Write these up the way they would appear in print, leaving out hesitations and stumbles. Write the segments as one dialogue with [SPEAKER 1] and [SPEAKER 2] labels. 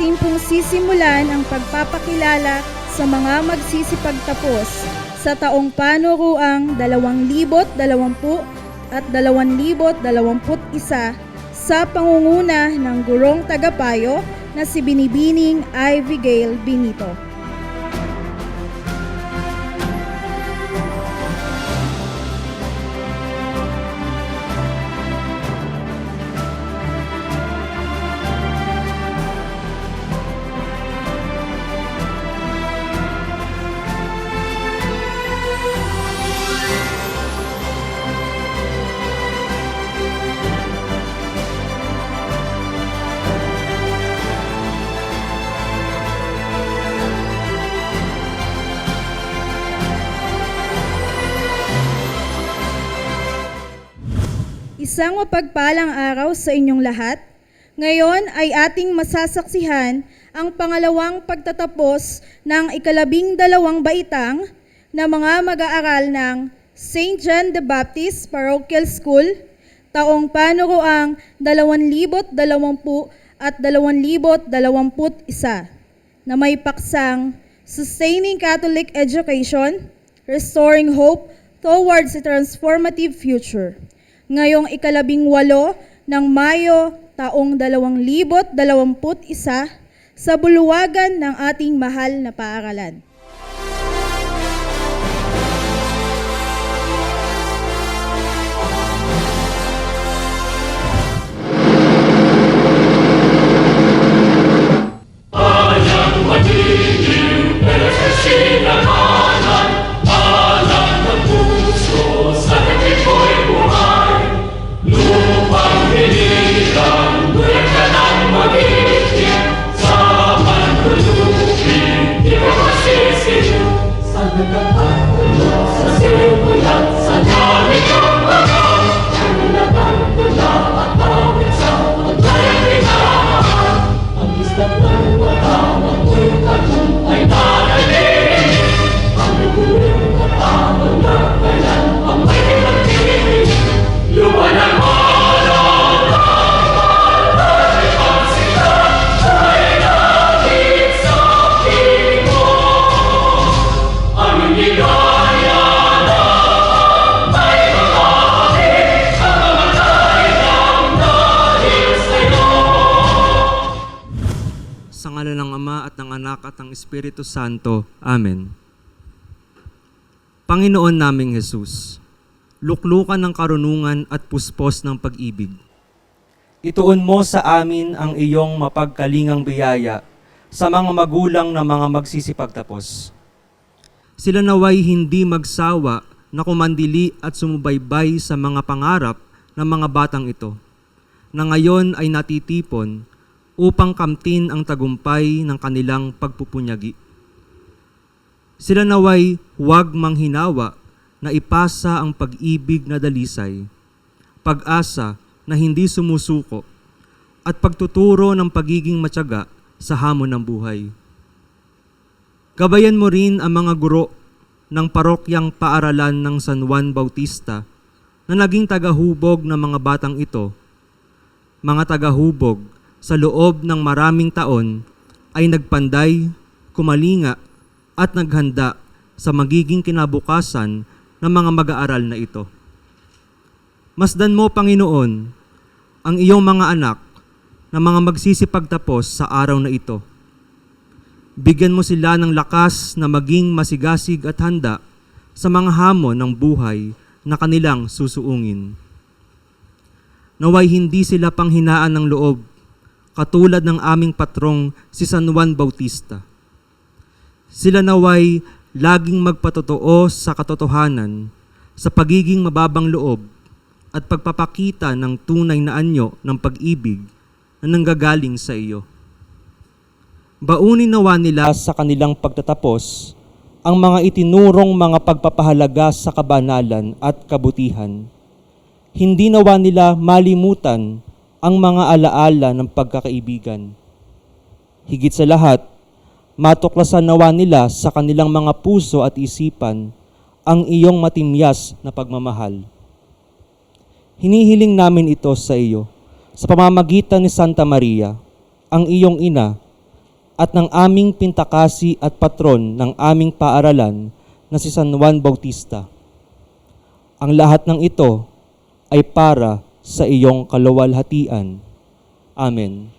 [SPEAKER 1] ating pong sisimulan ang pagpapakilala sa mga magsisipagtapos sa taong panuruang 2020 at 2021 sa pangunguna ng gurong tagapayo na si Binibining Ivy Gale Benito. Isang mapagpalang araw sa inyong lahat. Ngayon ay ating masasaksihan ang pangalawang pagtatapos ng 12 baitang na mga mag-aaral ng St. John the Baptist Parochial School taong panuruang 2020 at 2021 na may paksang Sustaining Catholic Education, Restoring Hope Towards a Transformative Future. Ngayong 18 ng Mayo taong 2021 sa buluwagan ng ating mahal na paaralan.
[SPEAKER 2] Sa ngalan ng Ama at ng Anak at ng Espiritu Santo. Amen. Panginoon naming Jesus, luklukan ng karunungan at puspos ng pag-ibig.
[SPEAKER 3] Ituon mo sa amin ang iyong mapagkalingang biyaya sa mga magulang na mga magsisipagtapos.
[SPEAKER 2] Sila naway hindi magsawa na kumandili at sumubaybay sa mga pangarap ng mga batang ito, na ngayon ay natitipon upang kamtin ang tagumpay ng kanilang pagpupunyagi. Sila naway huwag manghinawa na ipasa ang pag-ibig na dalisay, pag-asa na hindi sumusuko, at pagtuturo ng pagiging matyaga sa hamon ng buhay. Gabayan mo rin ang mga guro ng parokyang paaralan ng San Juan Bautista na naging tagahubog ng mga batang ito. Mga tagahubog sa loob ng maraming taon ay nagpanday, kumalinga at naghanda sa magiging kinabukasan ng mga mag-aaral na ito. Masdan mo, Panginoon, ang iyong mga anak na mga magsisipagtapos sa araw na ito. Bigyan mo sila ng lakas na maging masigasig at handa sa mga hamon ng buhay na kanilang susuungin. Naway hindi sila panghinaan ng loob, katulad ng aming patrong si San Juan Bautista. Sila naway laging magpatotoo sa katotohanan, sa pagiging mababang loob at pagpapakita ng tunay na anyo ng pag-ibig na nanggagaling sa iyo. Baunin nawa nila sa kanilang pagtatapos ang mga itinurong mga pagpapahalaga sa kabanalan at kabutihan. Hindi nawa nila malimutan ang mga alaala ng pagkakaibigan. Higit sa lahat, matuklasan nawa nila sa kanilang mga puso at isipan ang iyong matimyas na pagmamahal. Hinihiling namin ito sa iyo sa pamamagitan ni Santa Maria, ang iyong ina,
[SPEAKER 3] at ng aming pintakasi at patron ng aming paaralan na si San Juan Bautista. Ang lahat ng ito ay para sa iyong kaluwalhatian. Amen.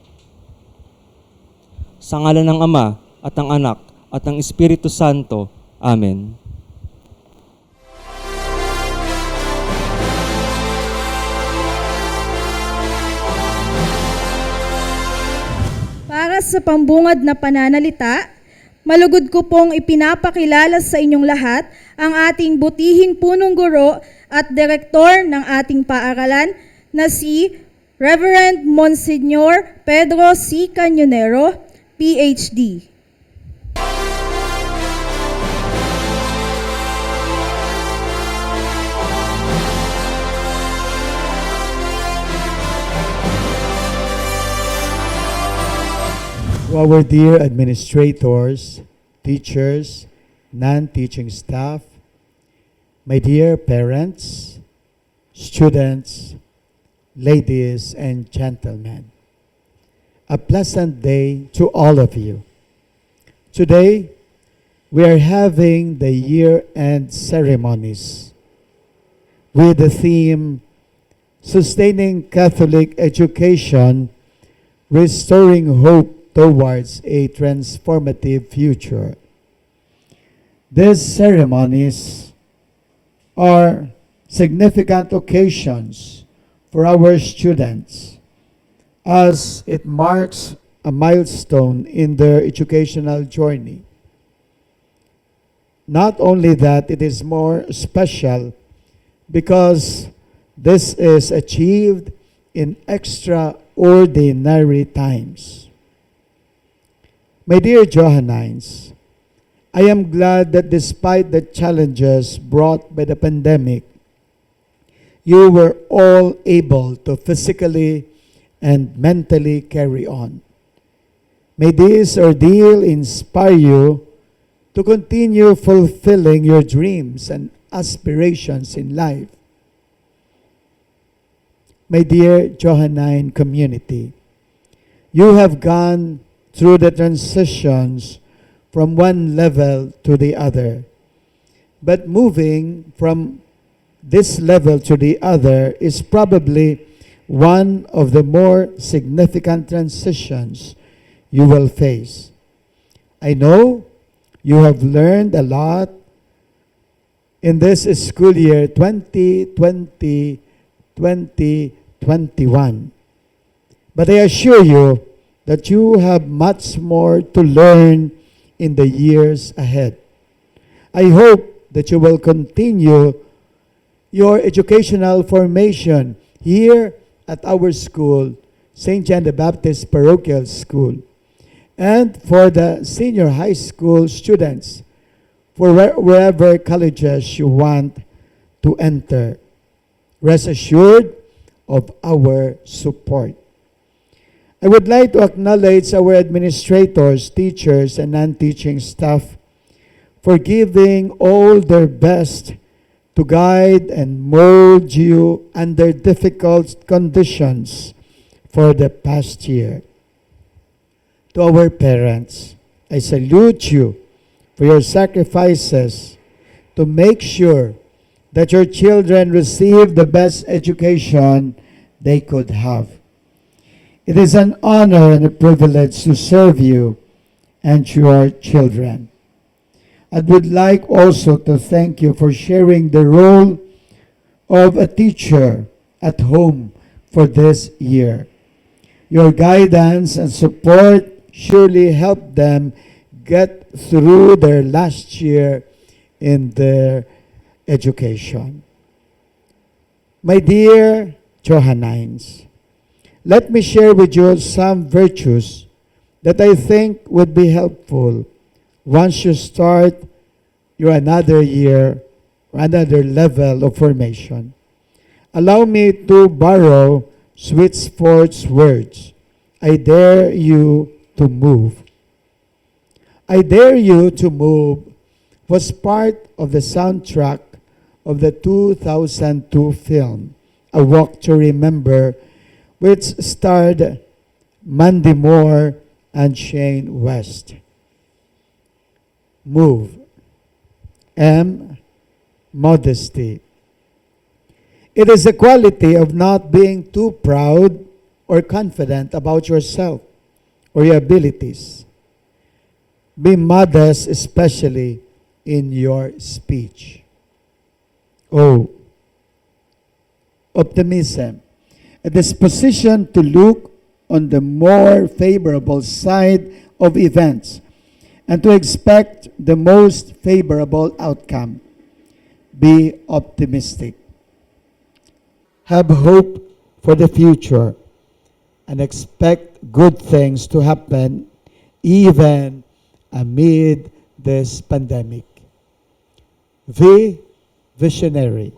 [SPEAKER 3] Sa ngalan ng Ama at ng Anak at ng Espiritu Santo. Amen.
[SPEAKER 1] Para sa pambungad na pananalita, malugod ko pong ipinapakilala sa inyong lahat ang ating butihing punong guro at direktor ng ating paaralan na si Reverend Monsignor Pedro C. Cañonero, PhD.
[SPEAKER 4] To our dear administrators, teachers, non-teaching staff, my dear parents, students, ladies and gentlemen, a pleasant day to all of you. Today, we are having the year-end ceremonies with the theme, Sustaining Catholic Education, Restoring Hope towards a transformative future. These ceremonies are significant occasions for our students as it marks a milestone in their educational journey. Not only that, it is more special because this is achieved in extraordinary times. My dear Johannines, I am glad that despite the challenges brought by the pandemic, you were all able to physically and mentally carry on. May this ordeal inspire you to continue fulfilling your dreams and aspirations in life. My dear Johannine community, you have gone through the transitions from one level to the other. But moving from this level to the other is probably one of the more significant transitions you will face. I know you have learned a lot in this school year 2020-2021. But I assure you that you have much more to learn in the years ahead. I hope that you will continue your educational formation here at our school, St. John the Baptist Parochial School, and for the senior high school students, for wherever colleges you want to enter. Rest assured of our support. I would like to acknowledge our administrators, teachers, and non-teaching staff for giving all their best to guide and mold you under difficult conditions for the past year. To our parents, I salute you for your sacrifices to make sure that your children receive the best education they could have. It is an honor and a privilege to serve you and your children. I would like also to thank you for sharing the role of a teacher at home for this year. Your guidance and support surely helped them get through their last year in their education. My dear Johannines, let me share with you some virtues that I think would be helpful once you start your another year or another level of formation. Allow me to borrow Switchford's words. I dare you to move. I Dare You to Move was part of the soundtrack of the 2002 film, A Walk to Remember, which starred Mandy Moore and Shane West. Move. M. Modesty. It is the quality of not being too proud or confident about yourself or your abilities. Be modest, especially in your speech. O. Optimism. A disposition to look on the more favorable side of events and to expect the most favorable outcome. Be optimistic. Have hope for the future and expect good things to happen even amid this pandemic. V. Visionary.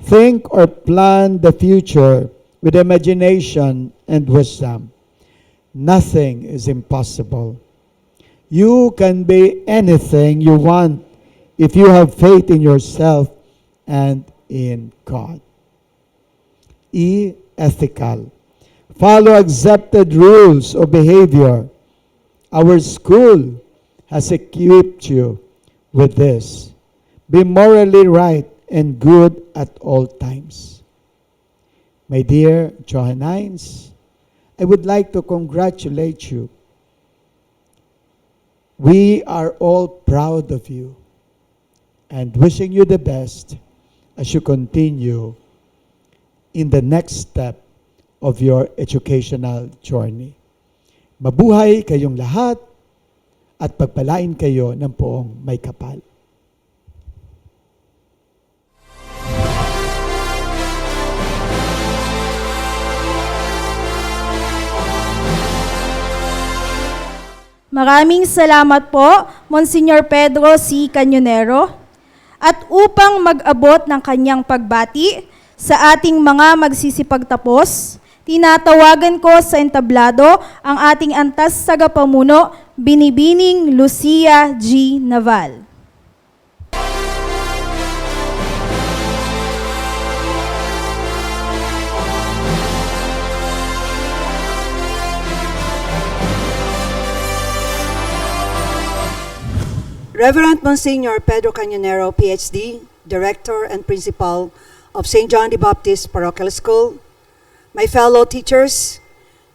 [SPEAKER 4] Think or plan the future with imagination and wisdom. Nothing is impossible. You can be anything you want if you have faith in yourself and in God. E. Ethical. Follow accepted rules of behavior. Our school has equipped you with this. Be morally right and good at all times. My dear Johannines, I would like to congratulate you. We are all proud of you and wishing you the best as you continue in the next step of your educational journey. Mabuhay kayong lahat at pagpalain kayo ng poong may kapal.
[SPEAKER 1] Maraming salamat po, Monsignor Pedro C. Cañonero. At upang mag-abot ng kanyang pagbati sa ating mga magsisipagtapos, tinatawagan ko sa entablado ang ating antas tagapamuno, Binibining Lucia G. Naval.
[SPEAKER 5] Reverend Monsignor Pedro Cañonero, PhD, Director and Principal of St. John the Baptist Parochial School, my fellow teachers,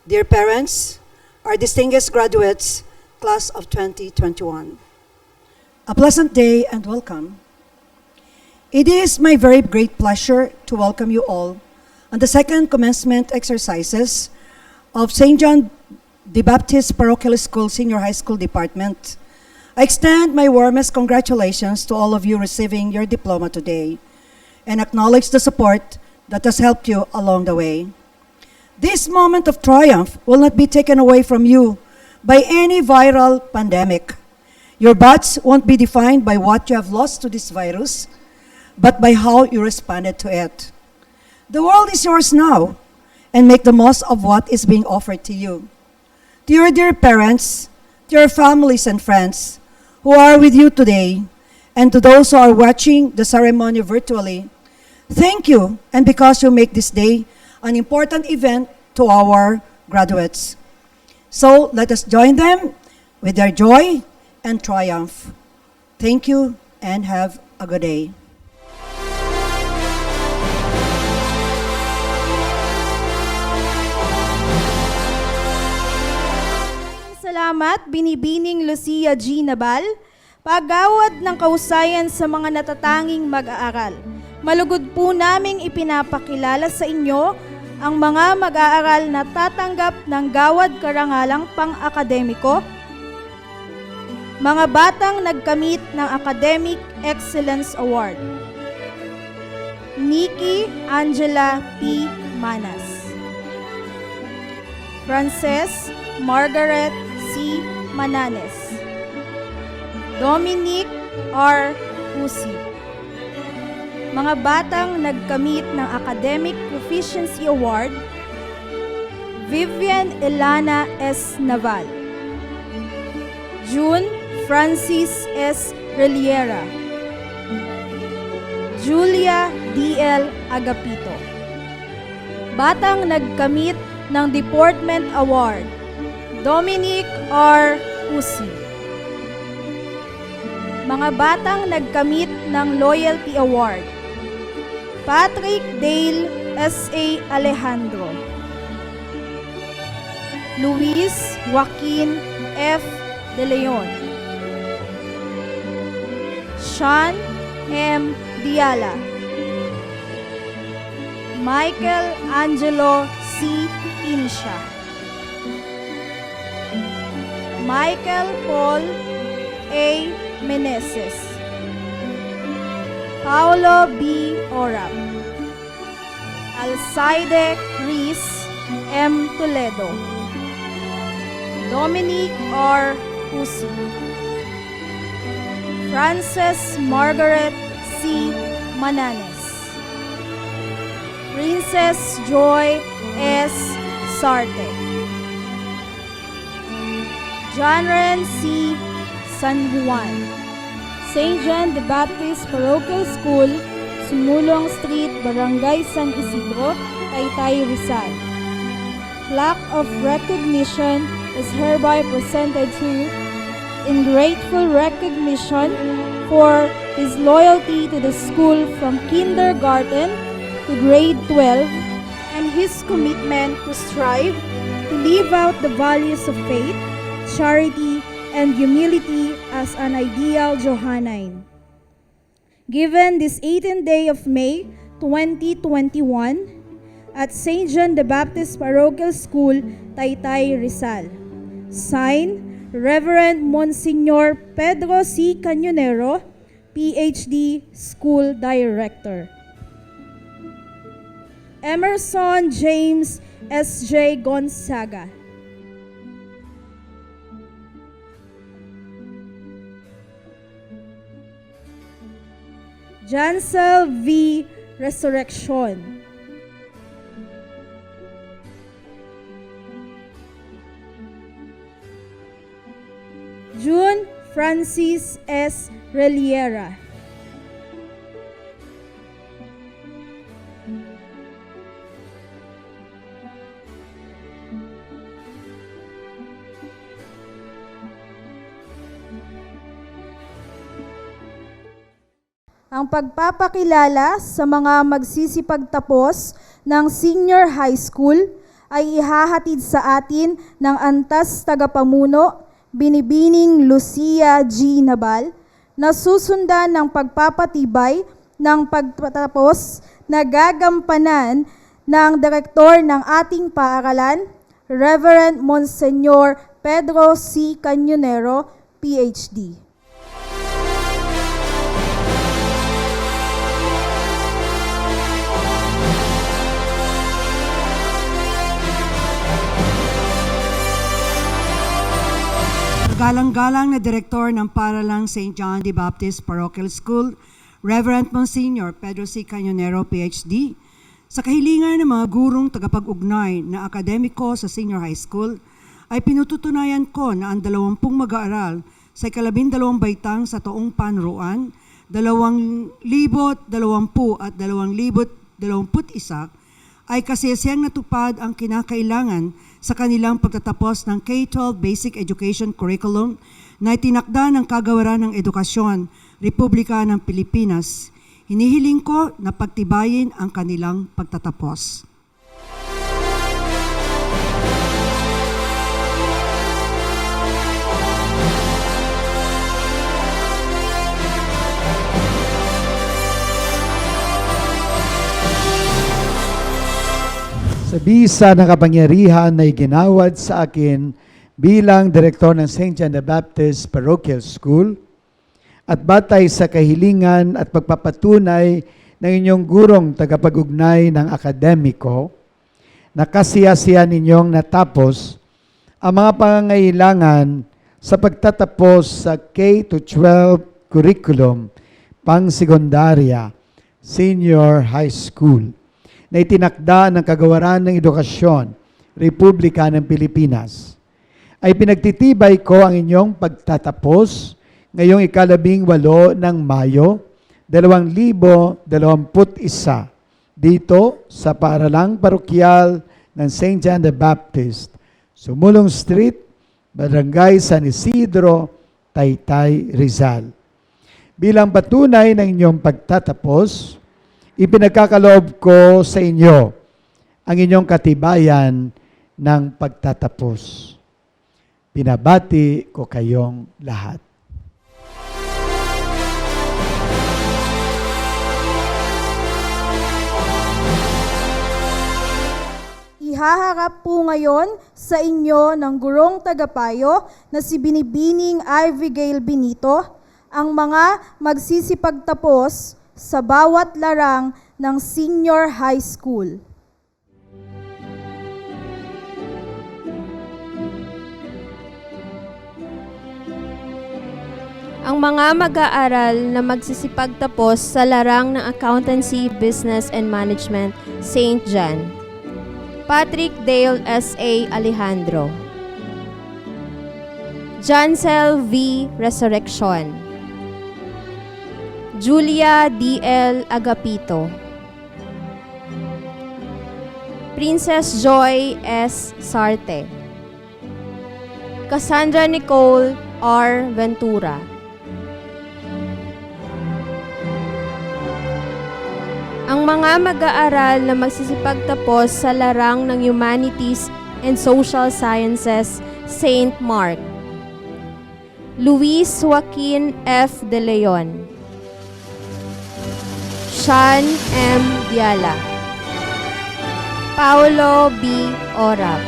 [SPEAKER 5] dear parents, our distinguished graduates, class of 2021. A pleasant day and welcome. It is my very great pleasure to welcome you all on the second commencement exercises of St. John the Baptist Parochial School Senior High School Department. I extend my warmest congratulations to all of you receiving your diploma today and acknowledge the support that has helped you along the way. This moment of triumph will not be taken away from you by any viral pandemic. Your bats won't be defined by what you have lost to this virus, but by how you responded to it. The world is yours now, and make the most of what is being offered to you. To your dear parents, to your families and friends who are with you today, and to those who are watching the ceremony virtually, thank you, and because you make this day an important event to our graduates. So let us join them with their joy and triumph. Thank you, and have a good day.
[SPEAKER 1] Salamat, Binibining Lucia G. Naval, paggawad ng kahusayan sa mga natatanging mag-aaral. Malugod po naming ipinapakilala sa inyo ang mga mag-aaral na tatanggap ng gawad karangalang pang-akademiko, mga batang nagkamit ng Academic Excellence Award. Nikki Angela P. Manas, Frances Margaret C. Mananes, Dominic R. Husi. Mga batang nagkamit ng Academic Proficiency Award, Vivian Elana S. Naval, June Francis S. Reliera, Julia D.L. Agapito. Batang nagkamit ng Deportment Award, Dominic R. Usi. Mga batang nagkamit ng Loyalty Award: Patrick Dale S.A. Alejandro, Luis Joaquin F. De Leon, Sean M. Diala, Michael Angelo C. Insha, Michael Paul A. Meneses, Paulo B. Orab, Alcide Reese M. Toledo, Dominic R. Usi, Frances Margaret C. Mananes, Princess Joy S. Sarte, John C. San Juan, St. John the Baptist Parochial School, Sumulong Street, Barangay San Isidro, Taytay, Rizal. Plaque of recognition is hereby presented to, in grateful recognition for his loyalty to the school from kindergarten to grade 12 and his commitment to strive to live out the values of faith, charity, and humility as an ideal Johannine. Given this 18th day of May 2021 at St. John the Baptist Parochial School, Taytay, Rizal. Signed, Reverend Monsignor Pedro C. Cañonero, PhD, School Director. Emerson James S.J. Gonzaga. Jansel V. Resurrection. June Francis S. Reliera. Ang pagpapakilala sa mga magsisipagtapos ng senior high school ay ihahatid sa atin ng antas tagapamuno, Binibining Lucia G. Nabal, na susundan ng pagpapatibay ng pagtatapos na gagampanan ng direktor ng ating paaralan, Reverend Monsignor Pedro C. Cañonero, PhD.
[SPEAKER 5] Galang-galang na direktor ng Paaralang St. John the Baptist Parochial School, Reverend Monsignor Pedro C. Cañonero, PhD, sa kahilingan ng mga gurong tagapag-ugnay na akademiko sa senior high school, ay pinututunayan ko na ang 20 mag-aaral sa 12 baitang sa toong panuruan, 2020 at 2021 ay kasiyasiyang natupad ang kinakailangan sa kanilang pagtatapos ng K-12 Basic Education Curriculum na itinakda ng Kagawaran ng Edukasyon, Republika ng Pilipinas. Hinihiling ko na pagtibayin ang kanilang pagtatapos.
[SPEAKER 4] Sa bisa ng kapangyarihan na iginawad sa akin bilang direktor ng St. John the Baptist Parochial School at batay sa kahilingan at pagpapatunay ng inyong gurong tagapag-ugnay ng akademiko, nakasiyasiya ninyong natapos ang mga pangangailangan sa pagtatapos sa K-12 curriculum pang-sekundarya, senior high school, na itinakda ng Kagawaran ng Edukasyon, Republika ng Pilipinas. Ay pinagtitibay ko ang inyong pagtatapos ngayong 18 ng Mayo, 2021 dito sa Paaralang Parokyal ng St. John the Baptist, Sumulong Street, Barangay San Isidro, Taytay, Rizal. Bilang patunay ng inyong pagtatapos, ipinagkakaloob ko sa inyo ang inyong katibayan ng pagtatapos. Binabati ko kayong lahat.
[SPEAKER 1] Ihaharap po ngayon sa inyo ng gurong tagapayo na si Binibining Abigail Benito ang mga magsisipagtapos sa bawat larang ng senior high school.
[SPEAKER 6] Ang mga mag-aaral na magsisipagtapos sa larang ng Accountancy, Business and Management, St. John. Patrick Dale S.A. Alejandro. Jancel V. Resurrection. Julia D.L. Agapito. Princess Joy S. Sarte. Cassandra Nicole R. Ventura. Ang mga mag-aaral na magsisipagtapos sa larang ng Humanities and Social Sciences, St. Mark. Luis Joaquin F. De Leon. Sean M. Diala. Paulo B. Orab.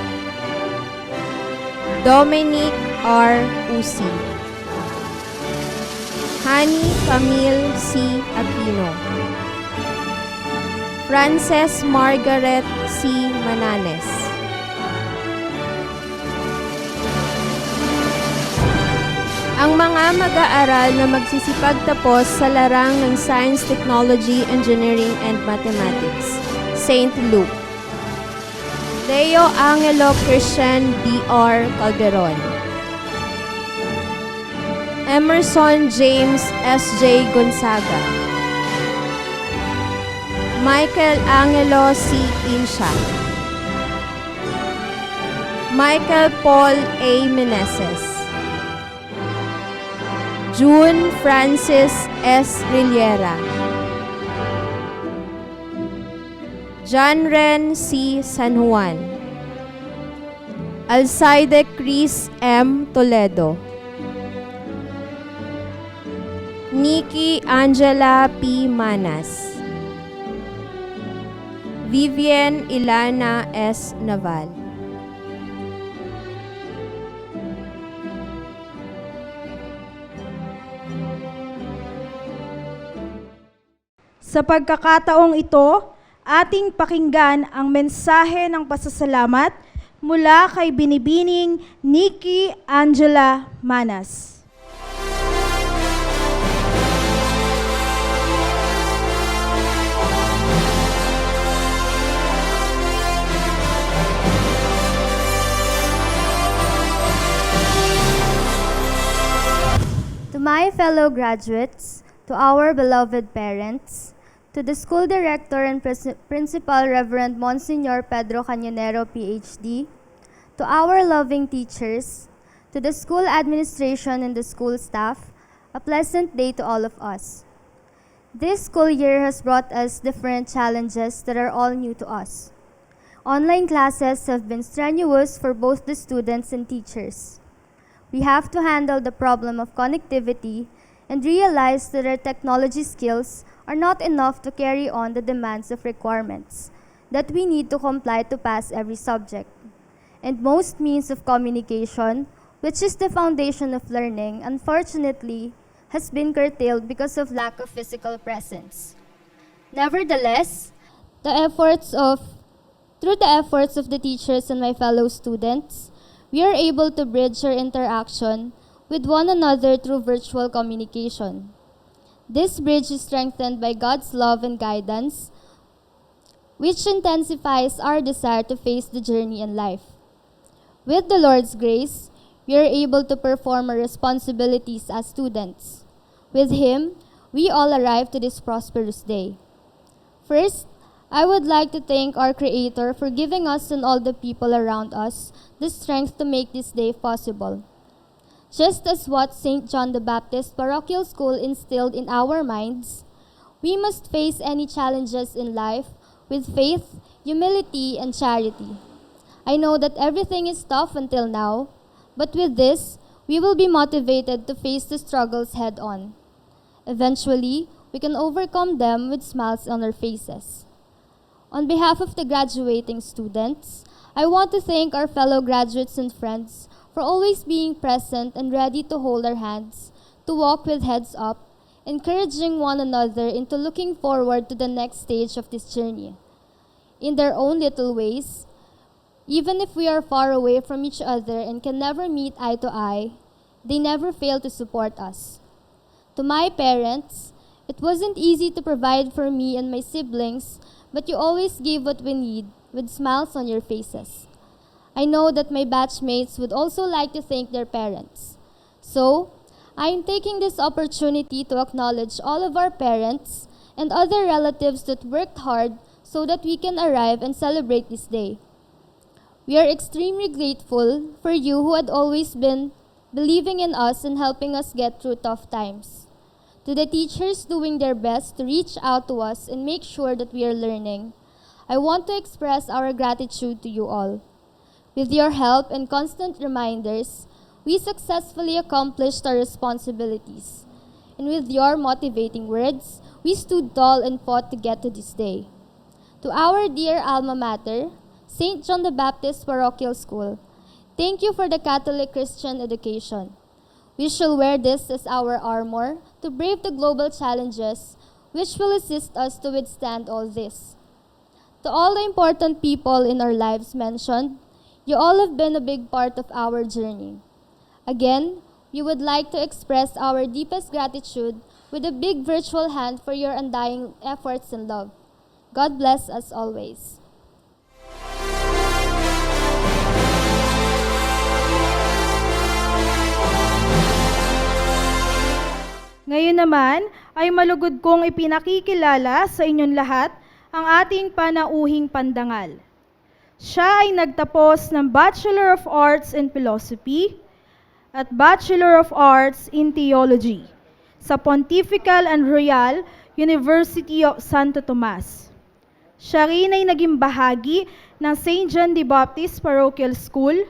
[SPEAKER 6] Dominic R. Usi. Hani Camille C. Aquino. Frances Margaret C. Mananes. Ang mga mag-aaral na magsisipagtapos sa larang ng Science, Technology, Engineering, and Mathematics, St. Luke. Leo Angelo Christian D.R. Calderon. Emerson James S.J. Gonzaga. Michael Angelo C. Insha. Michael Paul A. Meneses. June Francis S. Riliera. John Ren C. San Juan. Alcide Chris M. Toledo. Nikki Angela P. Manas. Vivian Ilana S. Naval.
[SPEAKER 1] Sa pagkakataong ito, ating pakinggan ang mensahe ng pasasalamat mula kay Binibining Nikki Angela Manas.
[SPEAKER 7] To my fellow graduates, to our beloved parents, to the school director and principal Reverend Monsignor Pedro Cañonero, PhD, to our loving teachers, to the school administration and the school staff, a pleasant day to all of us. This school year has brought us different challenges that are all new to us. Online classes have been strenuous for both the students and teachers. We have to handle the problem of connectivity and realize that our technology skills are not enough to carry on the demands of requirements that we need to comply to pass every subject. And most means of communication, which is the foundation of learning, unfortunately, has been curtailed because of lack of physical presence. Nevertheless, through the efforts of the teachers and my fellow students, we are able to bridge our interaction with one another through virtual communication. This bridge is strengthened by God's love and guidance, which intensifies our desire to face the journey in life. With the Lord's grace, we are able to perform our responsibilities as students. With Him, we all arrive to this prosperous day. First, I would like to thank our Creator for giving us and all the people around us the strength to make this day possible. Just as what St. John the Baptist Parochial School instilled in our minds, we must face any challenges in life with faith, humility, and charity. I know that everything is tough until now, but with this, we will be motivated to face the struggles head on. Eventually, we can overcome them with smiles on our faces. On behalf of the graduating students, I want to thank our fellow graduates and friends for always being present and ready to hold our hands, to walk with heads up, encouraging one another into looking forward to the next stage of this journey. In their own little ways, even if we are far away from each other and can never meet eye to eye, they never fail to support us. To my parents, it wasn't easy to provide for me and my siblings, but you always gave what we need with smiles on your faces. I know that my batchmates would also like to thank their parents. So, I am taking this opportunity to acknowledge all of our parents and other relatives that worked hard so that we can arrive and celebrate this day. We are extremely grateful for you who had always been believing in us and helping us get through tough times. To the teachers doing their best to reach out to us and make sure that we are learning, I want to express our gratitude to you all. With your help and constant reminders, we successfully accomplished our responsibilities. And with your motivating words, we stood tall and fought to get to this day. To our dear alma mater, St. John the Baptist Parochial School, thank you for the Catholic Christian education. We shall wear this as our armor to brave the global challenges which will assist us to withstand all this. To all the important people in our lives mentioned, you all have been a big part of our journey. Again, we would like to express our deepest gratitude with a big virtual hand for your undying efforts and love. God bless us always.
[SPEAKER 1] Ngayon naman ay malugod kong ipinakikilala sa inyong lahat ang ating panauhing pandangal. Siya ay nagtapos ng Bachelor of Arts in Philosophy at Bachelor of Arts in Theology sa Pontifical and Royal University of Santo Tomas. Siya rin ay naging bahagi ng St. John the Baptist Parochial School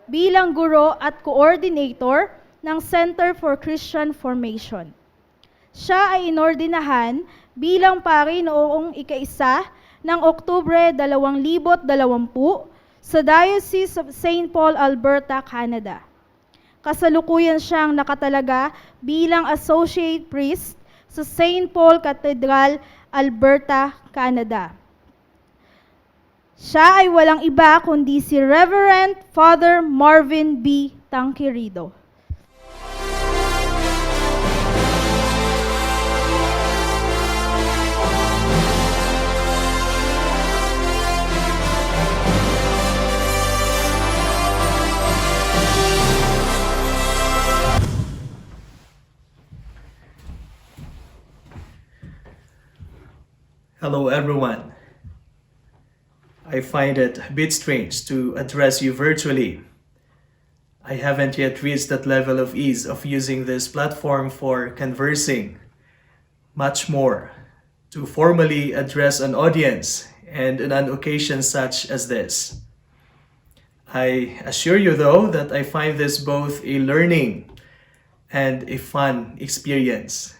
[SPEAKER 1] bilang guro at coordinator ng Center for Christian Formation. Siya ay inordinahan bilang pari noong ika-1 ng Oktubre 2020 sa Diocese of St. Paul, Alberta, Canada. Kasalukuyan siyang nakatalaga bilang Associate Priest sa St. Paul Cathedral, Alberta, Canada. Siya ay walang iba kundi si Reverend Father Marvin B. Tangquerido.
[SPEAKER 8] Hello everyone. I find it a bit strange to address you virtually. I haven't yet reached that level of ease of using this platform for conversing, much more to formally address an audience and on an occasion such as this. I assure you though that I find this both a learning and a fun experience.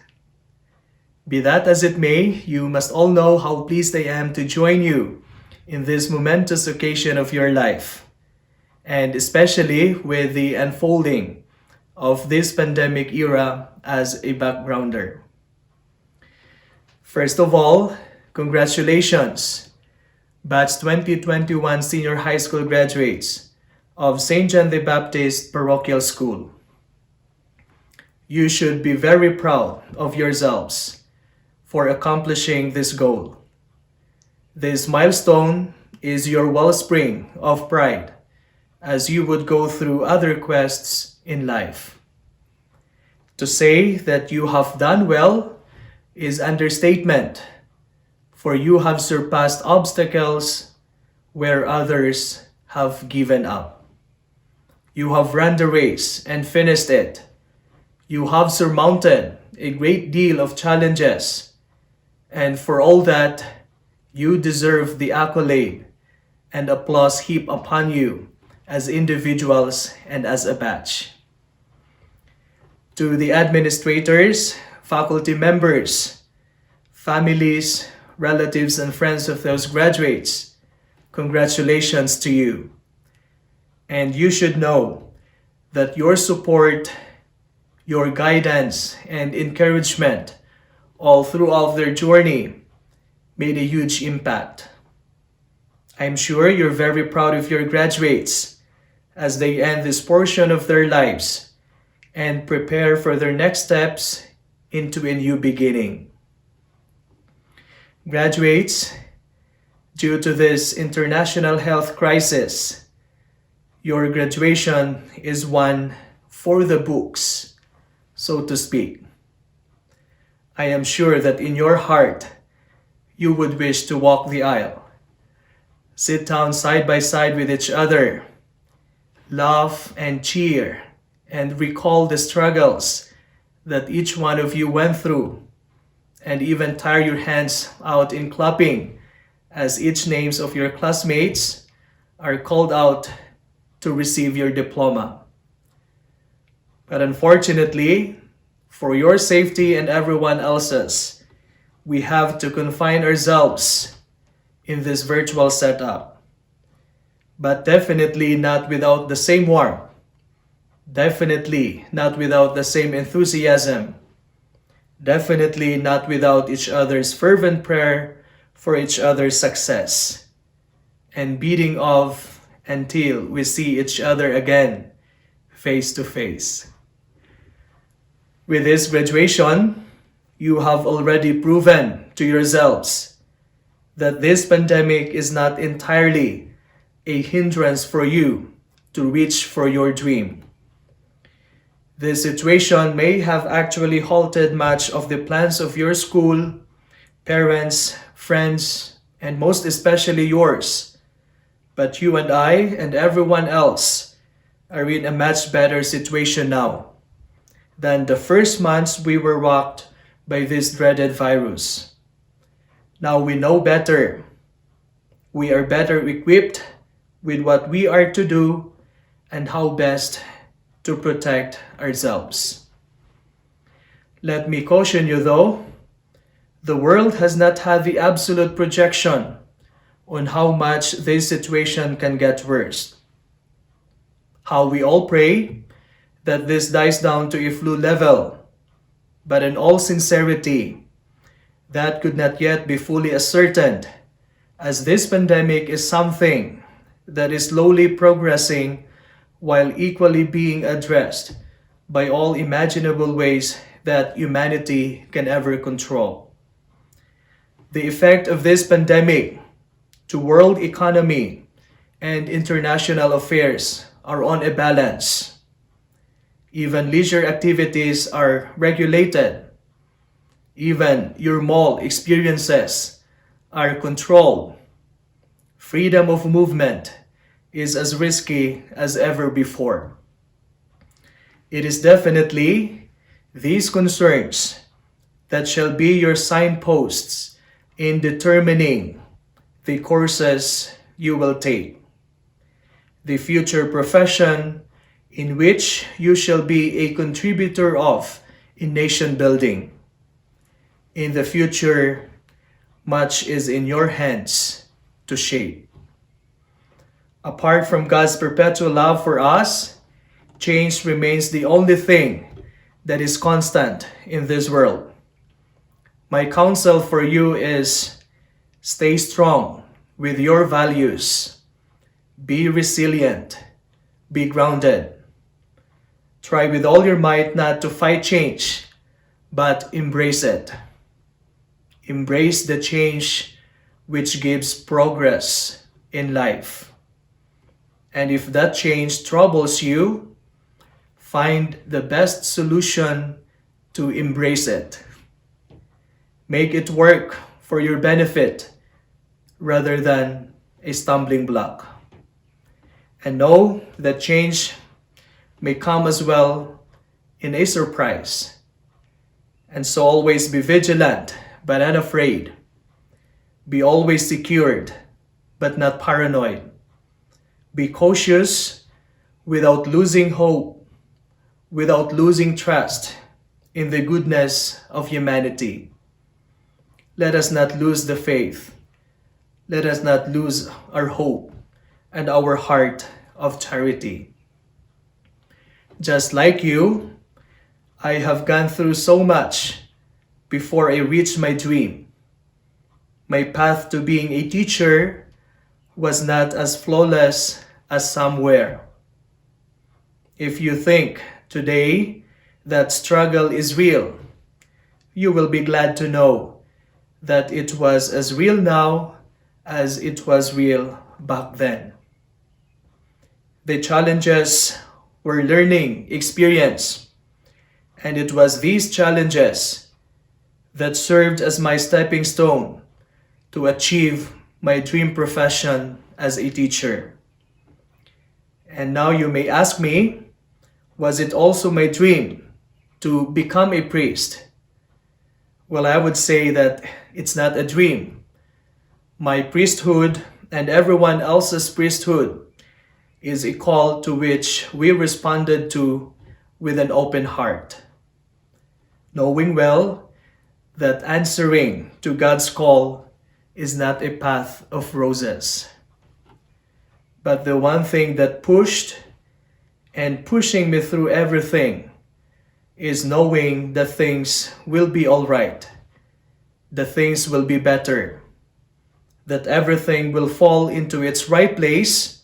[SPEAKER 8] Be that as it may, you must all know how pleased I am to join you in this momentous occasion of your life, and especially with the unfolding of this pandemic era as a backgrounder. First of all, congratulations, Batch 2021 Senior High School graduates of St. John the Baptist Parochial School. You should be very proud of yourselves for accomplishing this goal. This milestone is your wellspring of pride as you would go through other quests in life. To say that you have done well is understatement, for you have surpassed obstacles where others have given up. You have run the race and finished it. You have surmounted a great deal of challenges, and for all that, you deserve the accolade and applause heaped upon you as individuals and as a batch. To the administrators, faculty members, families, relatives, and friends of those graduates, congratulations to you. And you should know that your support, your guidance, and encouragement all throughout their journey made a huge impact. I'm sure you're very proud of your graduates as they end this portion of their lives and prepare for their next steps into a new beginning. Graduates, due to this international health crisis, your graduation is one for the books, so to speak. I am sure that in your heart, you would wish to walk the aisle, sit down side by side with each other, laugh and cheer, and recall the struggles that each one of you went through, and even tire your hands out in clapping as each names of your classmates are called out to receive your diploma. But unfortunately, for your safety and everyone else's, we have to confine ourselves in this virtual setup. But definitely not without the same warmth, definitely not without the same enthusiasm, definitely not without each other's fervent prayer for each other's success, and beating of until we see each other again, face to face. With this graduation, you have already proven to yourselves that this pandemic is not entirely a hindrance for you to reach for your dream. This situation may have actually halted much of the plans of your school, parents, friends, and most especially yours. But you and I and everyone else are in a much better situation now than the first months we were rocked by this dreaded virus. Now we know better. We are better equipped with what we are to do and how best to protect ourselves. Let me caution you though, the world has not had the absolute projection on how much this situation can get worse. How we all pray that this dies down to a flu level, but in all sincerity, that could not yet be fully ascertained, as this pandemic is something that is slowly progressing while equally being addressed by all imaginable ways that humanity can ever control. The effect of this pandemic to world economy and international affairs are on a balance. Even leisure activities are regulated. Even your mall experiences are controlled. Freedom of movement is as risky as ever before. It is definitely these concerns that shall be your signposts in determining the courses you will take, the future profession in which you shall be a contributor of in nation building. In the future, much is in your hands to shape. Apart from God's perpetual love for us, change remains the only thing that is constant in this world. My counsel for you is stay strong with your values. Be resilient. Be grounded. Try with all your might not to fight change, but embrace it. Embrace the change which gives progress in life. And if that change troubles you, find the best solution to embrace it. Make it work for your benefit rather than a stumbling block. And know that change may come as well in a surprise. And so always be vigilant but not afraid. Be always secured but not paranoid. Be cautious without losing hope, without losing trust in the goodness of humanity. Let us not lose the faith. Let us not lose our hope and our heart of charity. Just like you, I have gone through so much before I reached my dream. My path to being a teacher was not as flawless as some were. If you think today that struggle is real, you will be glad to know that it was as real now as it was real back then. The challenges were learning experience, and it was these challenges that served as my stepping stone to achieve my dream profession as a teacher. And now you may ask me, was it also my dream to become a priest? Well, I would say that it's not a dream. My priesthood and everyone else's priesthood is a call to which we responded to with an open heart, knowing well that answering to God's call is not a path of roses. But the one thing that pushed and pushing me through everything is knowing that things will be all right, that things will be better, that everything will fall into its right place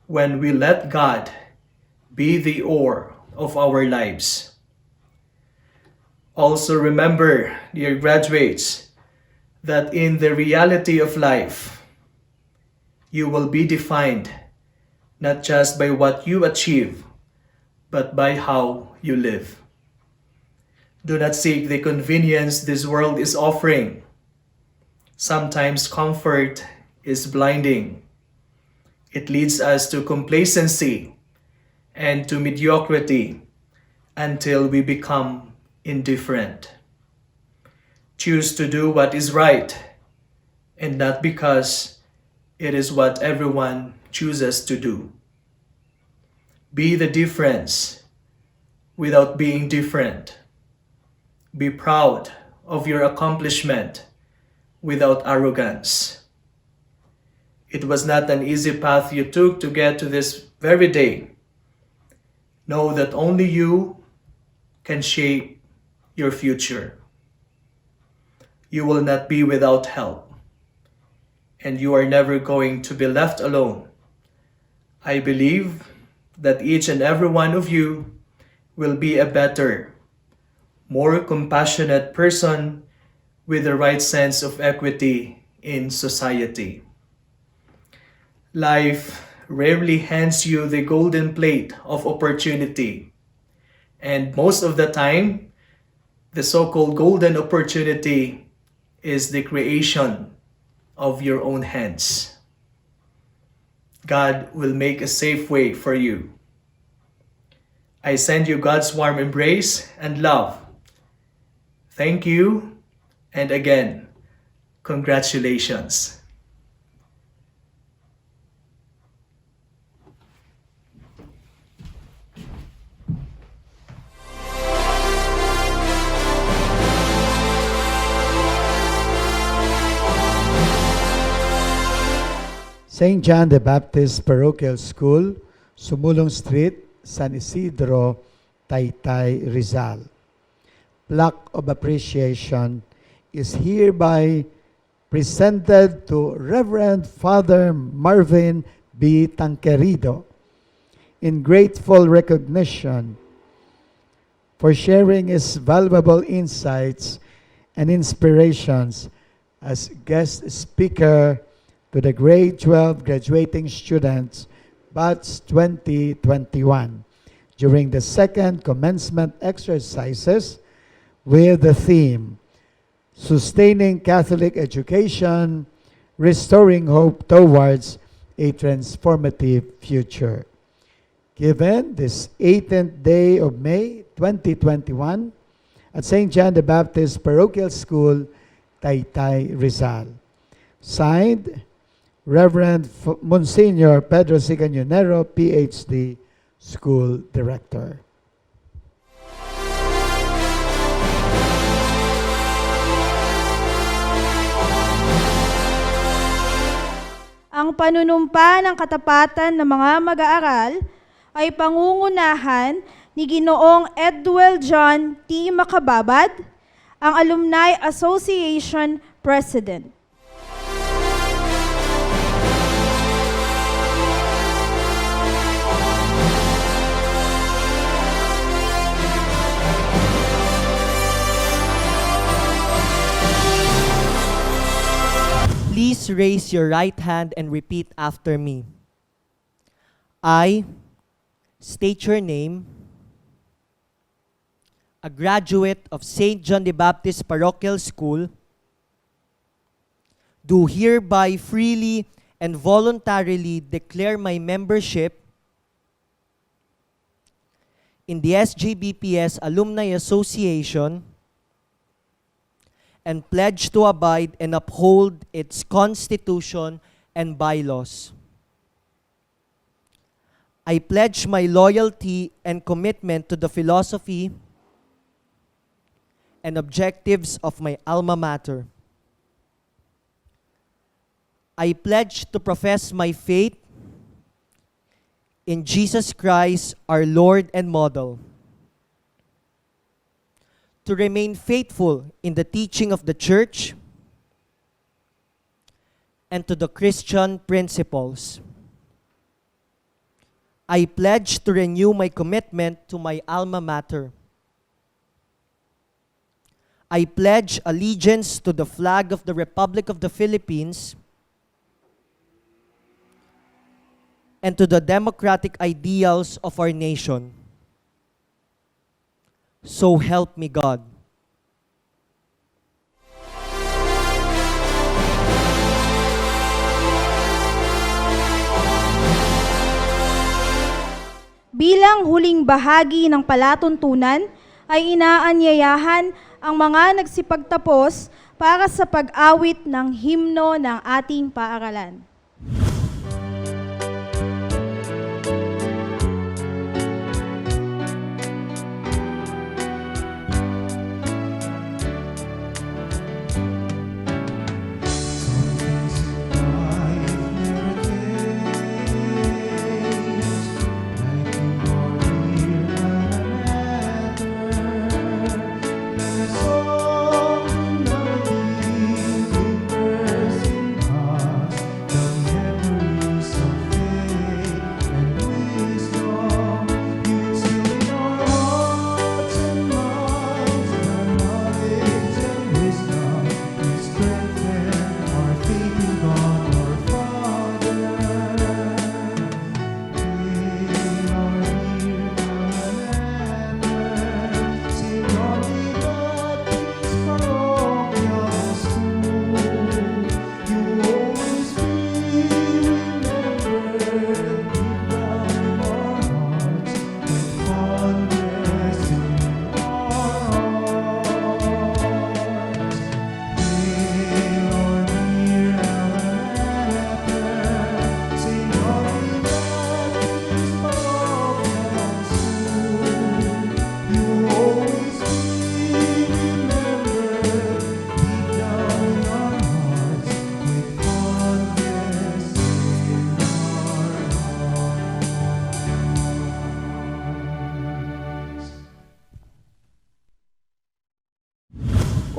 [SPEAKER 8] when we let God be the oar of our lives. Also remember, dear graduates, that in the reality of life, you will be defined not just by what you achieve, but by how you live. Do not seek the convenience this world is offering. Sometimes comfort is blinding. It leads us to complacency and to mediocrity until we become indifferent. Choose to do what is right, and not because it is what everyone chooses to do. Be the difference without being different. Be proud of your accomplishment without arrogance. It was not an easy path you took to get to this very day. Know that only you can shape your future. You will not be without help, and you are never going to be left alone. I believe that each and every one of you will be a better, more compassionate person with the right sense of equity in society. Life rarely hands you the golden plate of opportunity, and most of the time, the so-called golden opportunity is the creation of your own hands. God will make a safe way for you. I send you God's warm embrace and love. Thank you, and again, congratulations.
[SPEAKER 4] St. John the Baptist Parochial School, Sumulong Street, San Isidro, Taytay, Rizal. Plaque of appreciation is hereby presented to Reverend Father Marvin B. Tanquerido in grateful recognition for sharing his valuable insights and inspirations as guest speaker to the grade 12 graduating students batch 2021 during the second commencement exercises with the theme Sustaining Catholic Education, Restoring Hope Towards a Transformative Future. Given this 18th day of May 2021 at St. John the Baptist Parochial School, Taytay, Rizal. Signed, Reverend Monsignor Pedro C. Cañonero, PhD, School Director.
[SPEAKER 1] Ang panunumpa ng katapatan ng mga mag-aaral ay pangungunahan ni Ginoong Edwel John T. Macababad, ang Alumni Association President.
[SPEAKER 9] Please raise your right hand and repeat after me. I state your name, a graduate of St. John the Baptist Parochial School, do hereby freely and voluntarily declare my membership in the SJBPS Alumni Association and pledge to abide and uphold its constitution and bylaws. I pledge my loyalty and commitment to the philosophy and objectives of my alma mater. I pledge to profess my faith in Jesus Christ, our Lord and model, to remain faithful in the teaching of the Church and to the Christian principles. I pledge to renew my commitment to my alma mater. I pledge allegiance to the flag of the Republic of the Philippines and to the democratic ideals of our nation. So help me God.
[SPEAKER 1] Bilang huling bahagi ng palatuntunan, ay inaanyayahan ang mga nagsipagtapos para sa pag-awit ng himno ng ating paaralan.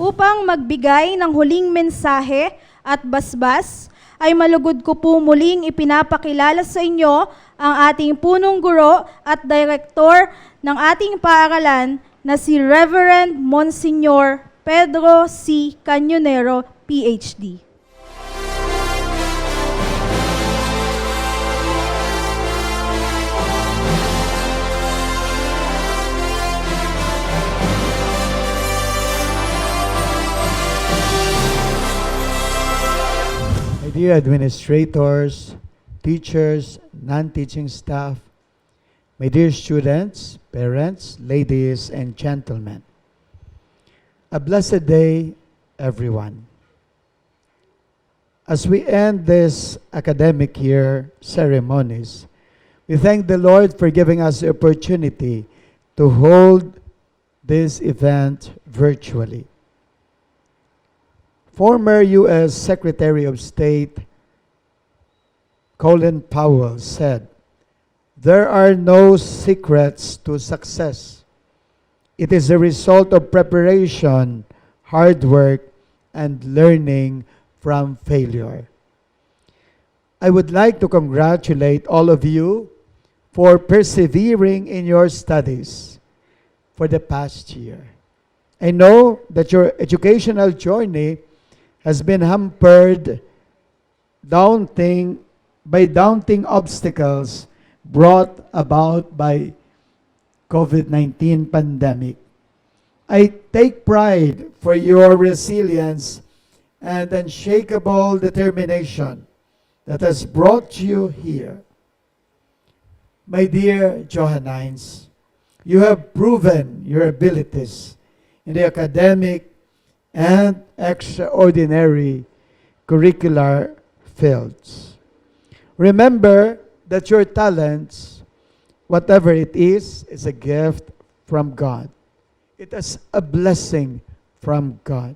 [SPEAKER 1] Upang magbigay ng huling mensahe at basbas, ay malugod ko po muling ipinapakilala sa inyo ang ating punong guro at direktor ng ating paaralan na si Reverend Monsignor Pedro C. Cañonero, PhD.
[SPEAKER 4] my dear administrators, teachers, non-teaching staff, my dear students, parents, ladies, and gentlemen. A blessed day, everyone. As we end this academic year ceremonies, we thank the Lord for giving us the opportunity to hold this event virtually. Former U.S. Secretary of State Colin Powell said, "There are no secrets to success. It is the result of preparation, hard work, and learning from failure." I would like to congratulate all of you for persevering in your studies for the past year. I know that your educational journey has been hampered by daunting obstacles brought about by COVID-19 pandemic. I take pride for your resilience and unshakable determination that has brought you here. My dear Johannines, you have proven your abilities in the academic and extraordinary curricular fields. Remember that your talents, whatever it is a gift from God. It is a blessing from God.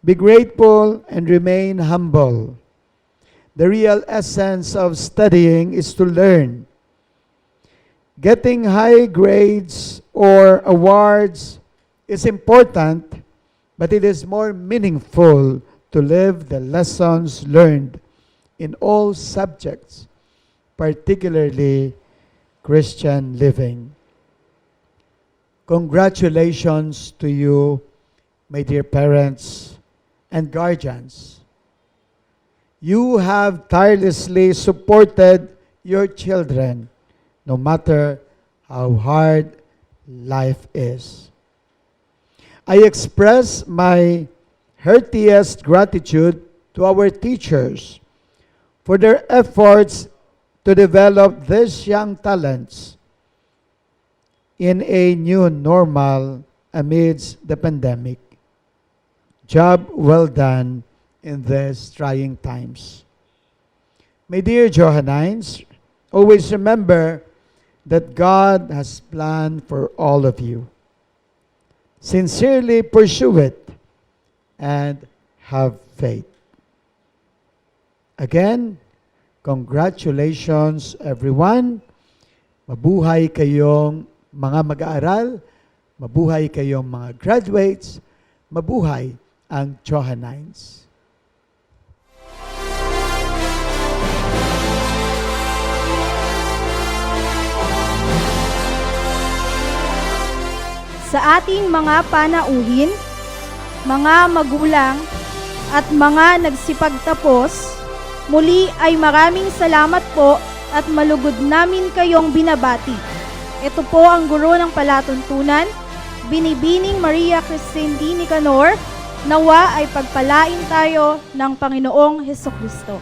[SPEAKER 4] Be grateful and remain humble. The real essence of studying is to learn. Getting high grades or awards is important, but it is more meaningful to live the lessons learned in all subjects, particularly Christian living. Congratulations to you, my dear parents and guardians. You have tirelessly supported your children, no matter how hard life is. I express my heartiest gratitude to our teachers for their efforts to develop these young talents in a new normal amidst the pandemic. Job well done in these trying times. My dear Johannines, always remember that God has planned for all of you. Sincerely pursue it and have faith. Again, congratulations everyone. Mabuhay kayong mga mag-aaral, mabuhay kayong mga graduates, mabuhay ang Johannines.
[SPEAKER 1] Sa ating mga panauhin, mga magulang at mga nagsipagtapos, muli ay maraming salamat po at malugod namin kayong binabati. Ito po ang guro ng palatuntunan, Binibining Maria Christine D. Nicanor. Nawa ay pagpalain tayo ng Panginoong Hesukristo.